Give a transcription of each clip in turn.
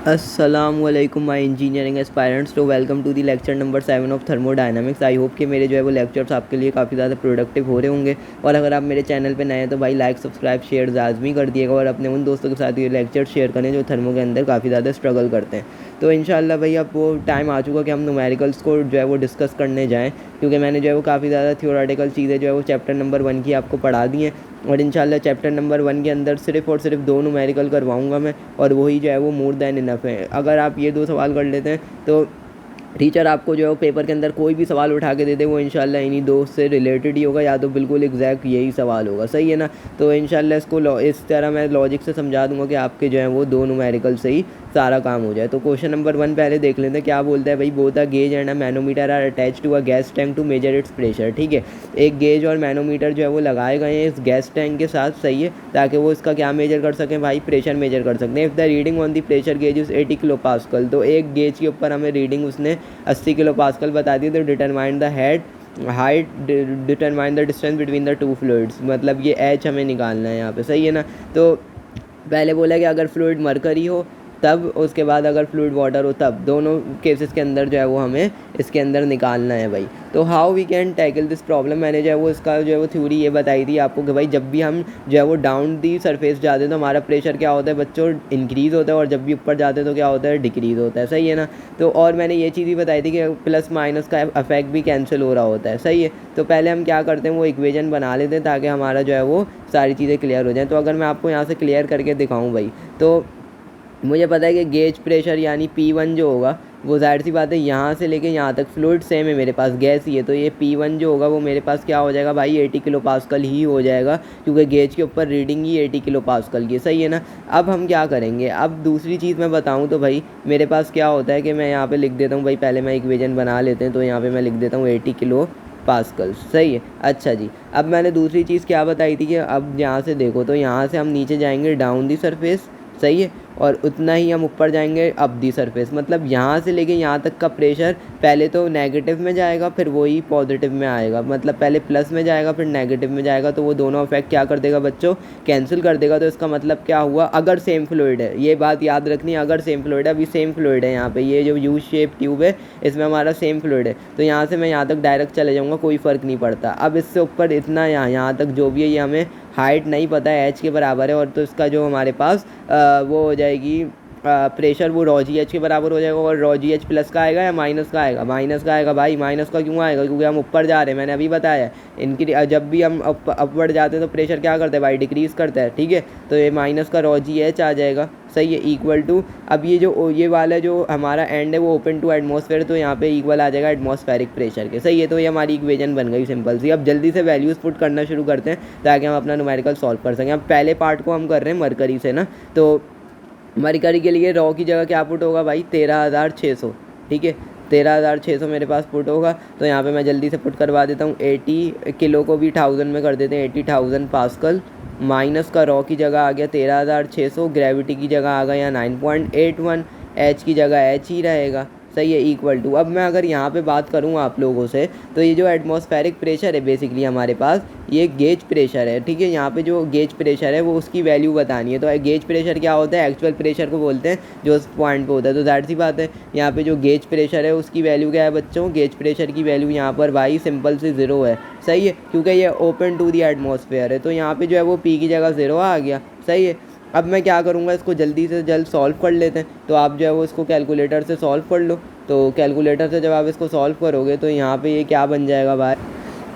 अस्सलामुअलैकुम my engineering aspirants. तो welcome to the lecture number 7 of thermodynamics. I hope कि मेरे जो है वो लेक्चर्स आपके लिए काफ़ी ज़्यादा प्रोडक्टिव हो रहे होंगे। और अगर आप मेरे चैनल पे नए हैं तो भाई लाइक सब्सक्राइब शेयर लाजमी कर दिएगा और अपने उन दोस्तों के साथ ये लेक्चर शेयर करें जो थर्मो के अंदर काफ़ी ज़्यादा स्ट्रगल करते हैं। तो इंशाल्लाह भाई अब वो टाइम आ चुका कि हम न्यूमेरिकल्स को जो है वो डिस्कस करने जाएँ, क्योंकि मैंने जो है वो काफ़ी ज़्यादा थियोरेटिकल चीज़ें जो है वो चैप्टर नंबर 1 की आपको पढ़ा दी हैं। और इंशाल्लाह चैप्टर नंबर 1 के अंदर सिर्फ़ और सिर्फ 2 न्यूमेरिकल करवाऊँगा मैं, और वही जो है वो मोर दैन इनफ है। अगर आप ये 2 सवाल कर लेते हैं तो टीचर आपको जो है वो पेपर के अंदर कोई भी सवाल उठा के दे दे वो इंशाल्लाह इन्हीं दो से रिलेटेड ही होगा, या तो बिल्कुल एग्जैक्ट यही सवाल होगा। सही है ना। तो इंशाल्लाह इसको इस तरह मैं लॉजिक से समझा दूंगा कि आपके जो है वो 2 न्यूमेरिकल से ही सारा काम हो जाए। तो क्वेश्चन नंबर 1 पहले देख लेते हैं क्या बोलता है भाई। Both a gauge and a manometer are attach to a gas tank to measure its pressure. ठीक है, एक गेज और मैनोमीटर जो है वो लगाए गए हैं इस गैस टैंक के साथ। सही है, ताकि वो इसका क्या मेजर कर सकें भाई, प्रेशर मेजर कर सकते हैं। If the reading on the pressure gauge is 80 kilo pascal, तो एक गेज के ऊपर हमें रीडिंग उसने 80 किलो पास्कल बता दी। तो determine the head height, determine the distance between the two fluids, मतलब ये एच हमें निकालना है यहाँ पे। सही है ना। तो पहले बोला कि अगर फ्लूइड मरकरी हो तब, उसके बाद अगर फ्लूइड वाटर हो तब, दोनों केसेस के अंदर जो है वो हमें इसके अंदर निकालना है भाई। तो how we can tackle this problem, मैंने जो है वो इसका जो है वो थ्योरी ये बताई थी आपको कि भाई जब भी हम जो है वो डाउन दी सरफेस जाते हैं तो हमारा प्रेशर क्या होता है बच्चों, इंक्रीज़ होता है, और जब भी ऊपर जाते हैं तो क्या होता है, डिक्रीज़ होता है। सही है ना। तो और मैंने ये चीज़ भी बताई थी कि प्लस माइनस का इफेक्ट भी कैंसिल हो रहा होता है। सही है। तो पहले हम क्या करते हैं, वो इक्वेशन बना लेते हैं ताकि हमारा जो है वो सारी चीज़ें क्लियर हो जाएँ। तो अगर मैं आपको यहाँ से क्लियर करके दिखाऊँ भाई, तो मुझे पता है कि गेज प्रेशर यानी P1 जो होगा वो ज़ाहिर सी बात है यहाँ से लेके यहाँ तक फ्लूइड सेम है, मेरे पास गैस ही है, तो ये P1 जो होगा वो मेरे पास क्या हो जाएगा भाई, 80 किलो पास्कल ही हो जाएगा, क्योंकि गेज के ऊपर रीडिंग ही 80 किलो पास्कल की। सही है ना। अब हम क्या करेंगे, अब दूसरी चीज़ मैं बताऊँ तो भाई मेरे पास क्या होता है कि मैं यहाँ पर लिख देता हूँ भाई, पहले मैं इक्वेशन बना लेते हैं। तो यहाँ पर मैं लिख देता हूँ 80 किलो पास्कल। सही है। अच्छा जी, अब मैंने दूसरी चीज़ क्या बताई थी कि अब यहाँ से देखो, तो यहाँ से हम नीचे जाएंगे डाउन दी सरफेस। सही है। और उतना ही हम ऊपर जाएंगे अप दी सरफेस, मतलब यहाँ से लेके यहाँ तक का प्रेशर पहले तो नेगेटिव में जाएगा फिर वही पॉजिटिव में आएगा, मतलब पहले प्लस में जाएगा फिर नेगेटिव में जाएगा। तो वो दोनों इफेक्ट क्या कर देगा बच्चों, कैंसिल कर देगा। तो इसका मतलब क्या हुआ, अगर सेम फ्लूइड है, ये बात याद रखनी है, अगर सेम फ्लूइड है, अभी सेम फ्लूइड है यहाँ पे, ये जो यू शेप ट्यूब है इसमें हमारा सेम फ्लूइड है, तो यहाँ से मैं यहाँ तक डायरेक्ट चले जाऊँगा, कोई फ़र्क नहीं पड़ता। अब इससे ऊपर इतना यहाँ तक जो भी है ये हमें हाइट नहीं पता है, एच के बराबर है, और तो इसका जो हमारे पास वो हो जाएगी प्रेशर, वो रॉ जी एच के बराबर हो जाएगा। और रॉ जी एच प्लस का आएगा या माइनस का आएगा, माइनस का आएगा भाई। माइनस का क्यों आएगा, क्योंकि हम ऊपर जा रहे हैं, मैंने अभी बताया इनकी जब भी हम अपवर्ड जाते हैं तो प्रेशर क्या करता है भाई, डिक्रीज़ करता है। ठीक है, तो ये माइनस का रॉ जी एच आ जाएगा। सही है, इक्वल टू, अब ये जो ये वाला जो हमारा एंड है वो ओपन टू एटमॉस्फेयर, तो यहाँ पे इक्वल आ जाएगा एटमॉस्फेरिक प्रेशर के। सही है, तो ये हमारी इक्वेशन बन गई सिंपल सी। अब जल्दी से वैल्यूज़ पुट करना शुरू करते हैं ताकि हम अपना न्यूमेरिकल सॉल्व कर सकें। अब पहले पार्ट को हम कर रहे हैं मरकरी से ना, तो मरकरी के लिए रॉ की जगह क्या पुट होगा भाई, 13,600। ठीक है, 13,600 मेरे पास पुट होगा। तो यहाँ पे मैं जल्दी से पुट करवा देता हूँ। 80 किलो को भी 1000 में कर देते हैं, 80,000 पास्कल, माइनस का रॉ की जगह आ गया 13,600, ग्रेविटी की जगह आ गया 9.81, एच की जगह एच ही रहेगा। सही है, इक्वल टू, अब मैं अगर यहाँ पे बात करूँ आप लोगों से, तो ये जो एटमॉस्फेरिक प्रेशर है बेसिकली हमारे पास ये गेज प्रेशर है। ठीक है, यहाँ पे जो गेज प्रेशर है वो उसकी वैल्यू बतानी है। तो गेज प्रेशर क्या होता है, एक्चुअल प्रेशर को बोलते हैं जो उस पॉइंट पे होता है। तो ज़ाहिर सी बात है यहाँ पे जो गेज प्रेशर है उसकी वैल्यू क्या है बच्चों, गेज प्रेशर की वैल्यू यहाँ पर भाई सिंपल से 0 है। सही है, क्योंकि ये ओपन टू दी एटमॉस्फेयर है, तो यहाँ पे जो है वो पी की जगह 0 आ गया। सही है, अब मैं क्या करूँगा, इसको जल्दी से जल्द सॉल्व कर लेते हैं। तो आप जो है वो इसको कैलकुलेटर से सॉल्व कर लो। तो कैलकुलेटर से जब आप इसको सॉल्व करोगे तो यहाँ पे ये क्या बन जाएगा भाई।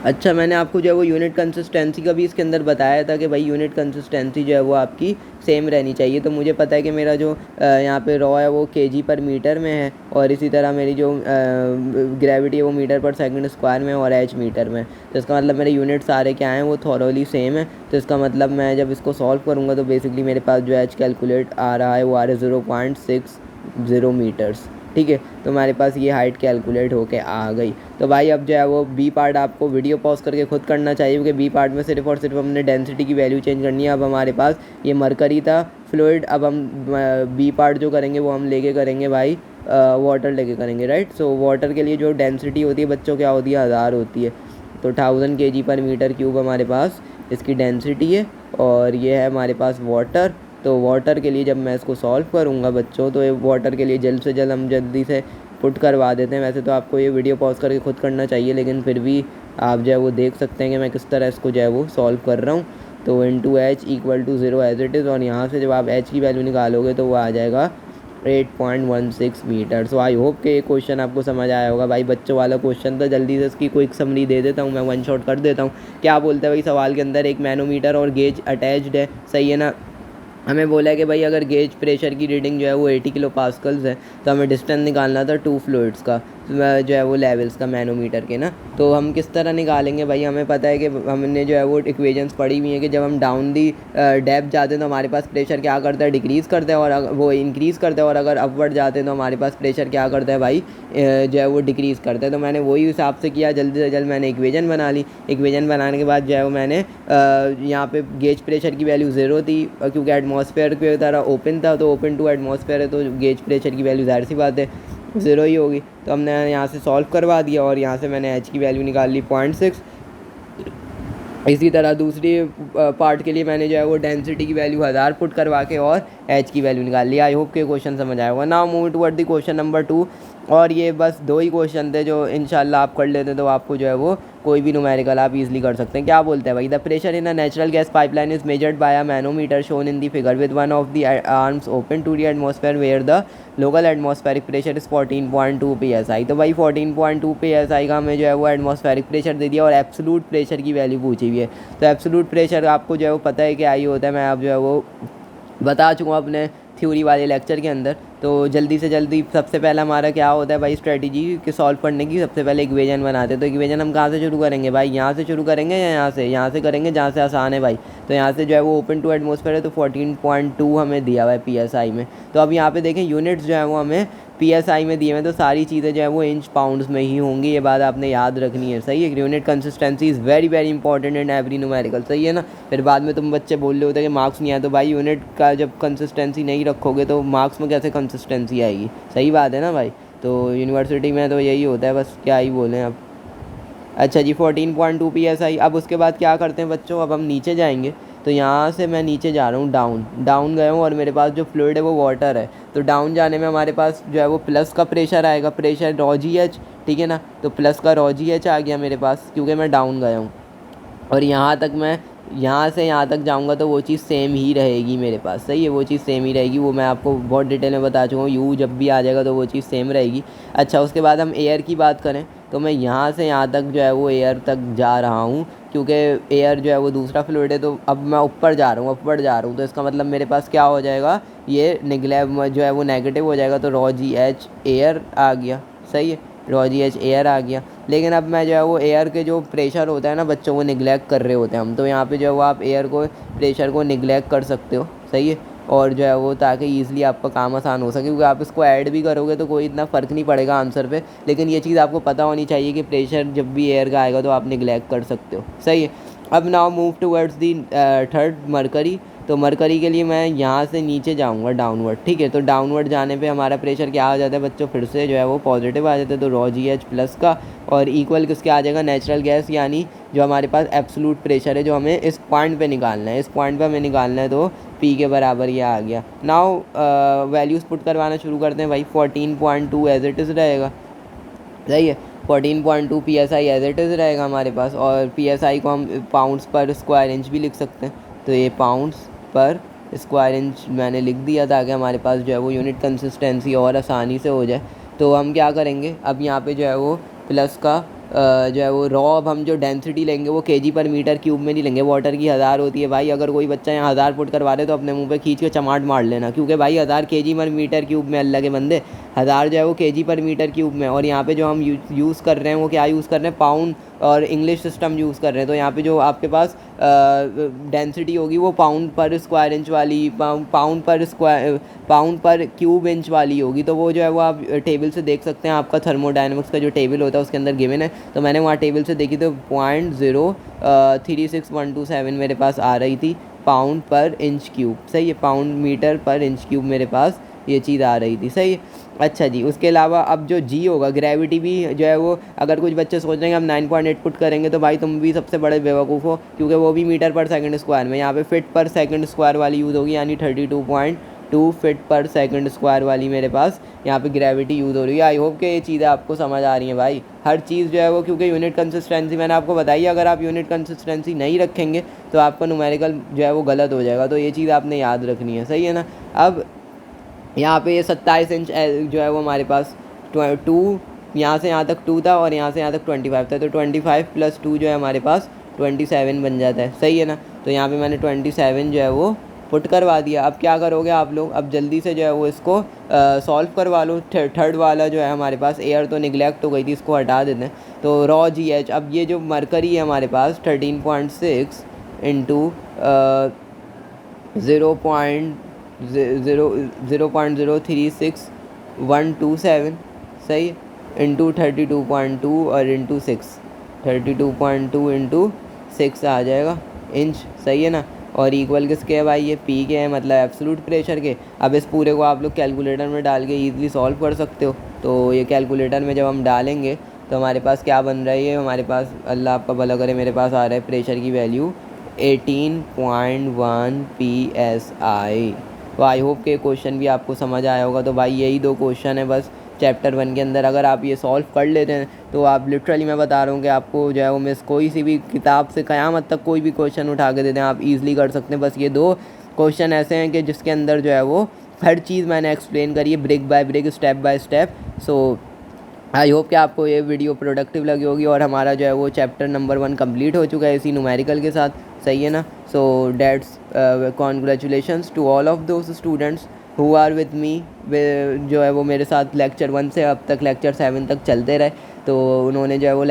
अच्छा, मैंने आपको जो है वो यूनिट कंसिस्टेंसी का भी इसके अंदर बताया था कि भाई यूनिट कंसिस्टेंसी जो है वो आपकी सेम रहनी चाहिए। तो मुझे पता है कि मेरा जो यहाँ पे रॉ है वो केजी पर मीटर में है, और इसी तरह मेरी जो ग्रेविटी है वो मीटर पर सेकंड स्क्वायर में, और एच मीटर में। तो इसका मतलब मेरे यूनिट सारे क्या हैं वो थॉरोली सेम है। तो इसका मतलब मैं जब इसको सॉल्व करूँगा तो बेसिकली मेरे पास जो एच कैलकुलेट आ रहा है वो आ रहा है 0.60 मीटर्स। ठीक है, तो हमारे पास ये हाइट कैलकुलेट होके आ गई। तो भाई अब जो है वो बी पार्ट आपको वीडियो पॉज करके खुद करना चाहिए, क्योंकि बी पार्ट में सिर्फ और सिर्फ हमने डेंसिटी की वैल्यू चेंज करनी है। अब हमारे पास ये मरकरी था फ्लूइड, अब हम बी पार्ट जो करेंगे वो हम लेके करेंगे भाई वाटर लेके करेंगे, राइट। सो वाटर के लिए जो डेंसिटी होती है बच्चों क्या होती है, 1000 होती है। तो 1000 kg पर मीटर क्यूब हमारे पास इसकी डेंसिटी है, और ये है हमारे पास वाटर। तो वाटर के लिए जब मैं इसको सॉल्व करूँगा बच्चों, तो ये वाटर के लिए जल्द से जल्द हम जल्दी से पुट करवा देते हैं। वैसे तो आपको ये वीडियो पॉज करके खुद करना चाहिए, लेकिन फिर भी आप जो है वो देख सकते हैं कि मैं किस तरह इसको जो है वो सॉल्व कर रहा हूँ। तो into H equal to 0 as it is, और यहाँ से जब आप एच की वैल्यू निकालोगे तो वो आ जाएगा 8.16 मीटर। सो आई होप कि ये क्वेश्चन आपको समझ आया होगा। भाई बच्चों वाला क्वेश्चन था, जल्दी से इसकी क्विक समरी दे देता हूँ मैं, वन शॉट कर देता हूँ। क्या बोलता है भाई सवाल के अंदर, एक मैनोमीटर और गेज अटैच्ड है, सही है ना। हमें बोला है कि भाई अगर गेज प्रेशर की रीडिंग जो है वो 80 किलो पास्कल्स है, तो हमें डिस्टेंस निकालना था 2 फ्लूइड्स का जो है वो लेवल्स का मैनोमीटर के ना। तो हम किस तरह निकालेंगे भाई, हमें पता है कि हमने जो है वो इक्वेशंस पढ़ी हुई हैं कि जब हम डाउन दी डेप्थ जाते हैं तो हमारे पास प्रेशर क्या करता है, डिक्रीज़ करता है, और वो इंक्रीज़ करता है, और अगर अपवर्ड जाते हैं तो हमारे पास प्रेशर क्या करता है भाई, जो है वो डिक्रीज़ करता है। तो मैंने वही हिसाब से किया, जल्दी से जल्द मैंने इक्वेशन बना ली। इक्वेशन बनाने के बाद जो है वो मैंने यहाँ पे गेज प्रेशर की वैल्यू 0 थी, क्योंकि एटमॉस्फेयर की तरह ओपन था, तो ओपन टू एटमॉस्फेयर है, तो गेज प्रेशर की वैल्यू जाहिर सी बात है 0 ही होगी। तो हमने यहाँ से सॉल्व करवा दिया, और यहाँ से मैंने एच की वैल्यू निकाल ली 0.6। इसी तरह दूसरी पार्ट के लिए मैंने जो है वो डेंसिटी की वैल्यू 1000 पुट करवा के और एच की वैल्यू निकाल ली। आई होप के क्वेश्चन समझ आया होगा। Now move toward the question number 2, और ये बस 2 ही क्वेश्चन थे जो इंशाल्लाह आप कर लेते तो आपको जो है वो कोई भी न्यूमेरिकल आप इजीली कर सकते हैं। क्या बोलते हैं भाई, the pressure in a natural gas pipeline is measured by a manometer shown in the figure with one of the arms open to the atmosphere where the local atmospheric pressure is 14.2 psi। तो भाई 14.2 psi का हमें जो है वो atmospheric pressure दे दिया, और absolute pressure की वैल्यू पूछी हुई है। तो एब्सोल्यूट प्रेशर आपको जो है वो पता है कि आई होता है, मैं आप जो है वो बता चुका हूँ अपने थ्योरी वाले लेक्चर के अंदर। तो जल्दी से जल्दी सबसे पहला हमारा क्या होता है भाई, स्ट्रेटजी के सॉल्व करने की, सबसे पहले इक्वेशन बनाते हैं। तो इक्वेशन हम कहाँ से शुरू करेंगे भाई, यहाँ से शुरू करेंगे या यहाँ से करेंगे, जहाँ से आसान है भाई। तो यहाँ से जो है वो ओपन टू एटमॉस्फेयर है, तो 14.2 हमें दिया हुआ है PSI में। तो अब यहाँ पे देखें यूनिट्स जो है वो हमें PSI में दिए हुए, तो सारी चीज़ें जो है वो इंच पाउंड्स में ही होंगी, ये बात आपने याद रखनी है, सही है। Unit consistency is very very important in every numerical, सही है ना। फिर बाद में तुम बच्चे बोल रहे होते हैं कि मार्क्स नहीं आए, तो भाई यूनिट का जब कंसिस्टेंसी नहीं रखोगे तो मार्क्स में कैसे कंसिस्टेंसी आएगी, सही बात है ना भाई। तो यूनिवर्सिटी में तो यही होता है, बस क्या ही बोलें अब। अच्छा जी, 14.2 PSI। अब उसके बाद क्या करते हैं बच्चों, अब हम नीचे जाएंगे। तो यहाँ से मैं नीचे जा रहा हूँ, डाउन गया हूँ, और मेरे पास जो फ्लूइड है वो वाटर है। तो डाउन जाने में हमारे पास जो है वो प्लस का प्रेशर आएगा, प्रेशर ρGH, ठीक है ना। तो प्लस का ρGH आ गया मेरे पास, क्योंकि मैं डाउन गया हूँ। और यहाँ तक मैं यहाँ से यहाँ तक जाऊँगा तो वो चीज़ सेम ही रहेगी मेरे पास, सही है, वो चीज़ सेम ही रहेगी। वो मैं आपको बहुत डिटेल में बता चुका हूँ, यू जब भी आ जाएगा तो वो चीज़ सेम रहेगी। अच्छा, उसके बाद हम एयर की बात करें, तो मैं यहाँ से यहाँ तक जो है वो एयर तक जा रहा हूँ, क्योंकि एयर जो है वो दूसरा फ्लूइड है। तो अब मैं ऊपर जा रहा हूँ, अपवर्ड जा रहा हूँ, तो इसका मतलब मेरे पास क्या हो जाएगा, ये जो है वो नेगेटिव हो जाएगा। तो ρGH एयर आ गया, सही है, ρGH एयर आ गया। लेकिन अब मैं जो है वो एयर के जो प्रेशर होता है ना बच्चों, वो निगलेक्ट कर रहे होते हैं हम। तो यहाँ पे जो है वो आप एयर को प्रेशर को निगलेक्ट कर सकते हो, सही है। और जो है वो ताकि ईज़िली आपका काम आसान हो सके, क्योंकि आप इसको ऐड भी करोगे तो कोई इतना फ़र्क नहीं पड़ेगा आंसर पे। लेकिन ये चीज़ आपको पता होनी चाहिए कि प्रेशर जब भी एयर का आएगा तो आप निगलेक्ट कर सकते हो, सही है। अब now move towards the third mercury. तो मरकरी के लिए मैं यहाँ से नीचे जाऊँगा डाउनवर्ड, ठीक है। तो डाउनवर्ड जाने पे हमारा प्रेशर क्या आ जाता है बच्चों, फिर से जो है वो पॉजिटिव आ जाता है। तो ρGH प्लस का, और इक्वल किसके आ जाएगा, नेचुरल गैस, यानी जो हमारे पास एब्सोल्यूट प्रेशर है जो हमें इस पॉइंट पे निकालना है, इस पॉइंट पे हमें निकालना है। तो P के बराबर ये आ गया। नाउ वैल्यूज़ पुट करवाना शुरू करते हैं भाई। 14.2 एज इट इज़ रहेगा, सही है। 14.2 PSI एज इट इज़ रहेगा हमारे पास, और PSI को हम पाउंड्स पर स्क्वायर इंच भी लिख सकते हैं। तो ये पाउंड्स पर स्क्वायर इंच मैंने लिख दिया, ताकि हमारे पास जो है वो यूनिट कंसिस्टेंसी और आसानी से हो जाए। तो हम क्या करेंगे, अब यहाँ पे जो है वो प्लस का जो है वो अब हम जो डेंसिटी लेंगे वो kg पर मीटर क्यूब में नहीं लेंगे। वाटर की 1000 होती है भाई, अगर कोई बच्चा यहाँ 1000 पुट करवा दे तो अपने मुंह पे खींच के चमाट मार लेना, क्योंकि भाई 1000 kg पर मीटर क्यूब में, अल्लाह के बंदे, 1000 जो है वो kg पर मीटर क्यूब में। और यहाँ पे जो हम यूज़ कर रहे हैं वो क्या यूज़ कर रहे हैं, पाउंड और इंग्लिश सिस्टम यूज़ कर रहे हैं। तो यहाँ पे जो आपके पास डेंसिटी होगी वो पाउंड पर स्क्वायर इंच वाली, पाउंड पर क्यूब इंच वाली होगी। तो वो जो है वो आप टेबल से देख सकते हैं, आपका थर्मोडायनेमिक्स का जो टेबल होता है उसके अंदर गिवन है। तो मैंने वहाँ टेबल से देखी, तो 0.036 मेरे पास आ रही थी पाउंड पर इंच क्यूब, सही है, पाउंड मीटर पर इंच क्यूब मेरे पास ये चीज़ आ रही थी, सही है। अच्छा जी, उसके अलावा अब जो जी होगा, ग्रेविटी भी जो है वो, अगर कुछ बच्चे सोच रहे हैं कि हम 9.8 पुट करेंगे तो भाई तुम भी सबसे बड़े बेवकूफ़ हो, क्योंकि वो भी मीटर पर सेकंड स्क्वायर में, यहाँ पे फिट पर सेकंड स्क्वायर वाली यूज़ होगी, यानी 32.2 फिट पर सेकंड स्क्वायर वाली मेरे पास यहाँ पे ग्रेविटी यूज़ हो रही है। आई होप कि ये चीज़ें आपको समझ आ रही हैं भाई, हर चीज़ जो है वो, क्योंकि यूनिट कंसिस्टेंसी मैंने आपको बताई है, अगर आप यूनिट कंसिस्टेंसी नहीं रखेंगे तो आपका न्यूमेरिकल जो है वो गलत हो जाएगा, तो ये चीज़ आपने याद रखनी है, सही है ना। अब यहाँ पे ये 27 इंच जो है वो हमारे पास 2, यहाँ से यहाँ तक 2 था और यहाँ से यहाँ तक 25 था, तो 25 प्लस 2 जो है हमारे पास 27 बन जाता है, सही है ना। तो यहाँ पे मैंने 27 जो है वो पुट करवा दिया। अब क्या करोगे आप लोग, अब जल्दी से जो है वो इसको सॉल्व करवा लो। थर्ड वाला जो है हमारे पास, एयर तो निगलेक्ट हो गई थी, इसको हटा देते हैं। तो रॉ जी एच, अब ये जो मरकरी है हमारे पास 13.6 इंटू 0.036127, सही है, इंटू 32.2 और इंटू 6, 32.2 इंटू 6 आ जाएगा इंच, सही है ना। और इक्वल किसके है भाई, ये पी के हैं, मतलब एब्सोल्यूट प्रेशर के। अब इस पूरे को आप लोग कैलकुलेटर में डाल के ईजिली सॉल्व कर सकते हो। तो ये कैलकुलेटर में जब हम डालेंगे तो हमारे पास क्या बन रहा है, ये हमारे पास, अल्लाह आपका भला करे, मेरे पास आ रहा है प्रेशर की वैल्यू 18.1 PSI। तो आई होप के क्वेश्चन भी आपको समझ आया होगा। तो भाई यही 2 क्वेश्चन है बस चैप्टर 1 के अंदर, अगर आप ये सॉल्व कर लेते हैं तो आप लिटरली, मैं बता रहा हूँ कि आपको जो है वो मिस कोई सी भी किताब से क़यामत तक कोई भी क्वेश्चन उठा के दे दें, आप ईज़िली कर सकते हैं। बस ये 2 क्वेश्चन ऐसे हैं कि जिसके अंदर जो है वो हर चीज़ मैंने एक्सप्लेन करी है, brick by brick, step by step. So I hope कि आपको ये वीडियो प्रोडक्टिव लगी होगी, और हमारा जो है वो चैप्टर नंबर 1 कंप्लीट हो चुका है इसी न्यूमेरिकल के साथ, सही है ना। So that's congratulations to all of those students who are with me, जो है वो मेरे साथ लेक्चर 1 से अब तक लेक्चर 7 तक चलते रहे। तो उन्होंने जो है वो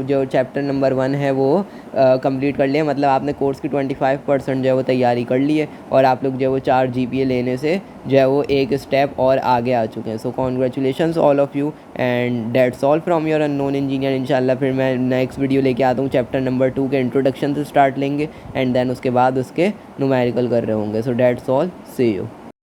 जो चैप्टर नंबर 1 है वो कंप्लीट कर लिया, मतलब आपने कोर्स की 25% जो है वो तैयारी कर ली है, और आप लोग जो है वो 4 GPA लेने से जो है वो एक स्टेप और आगे आ चुके हैं। सो congratulations all of you, and that's all from your unknown engineer. इंशाल्लाह फिर मैं नेक्स्ट वीडियो लेके आता हूँ, चैप्टर नंबर 2 के इंट्रोडक्शन से स्टार्ट लेंगे, एंड देन उसके बाद उसके न्यूमेरिकल कर रहे होंगे। So that's all, see you.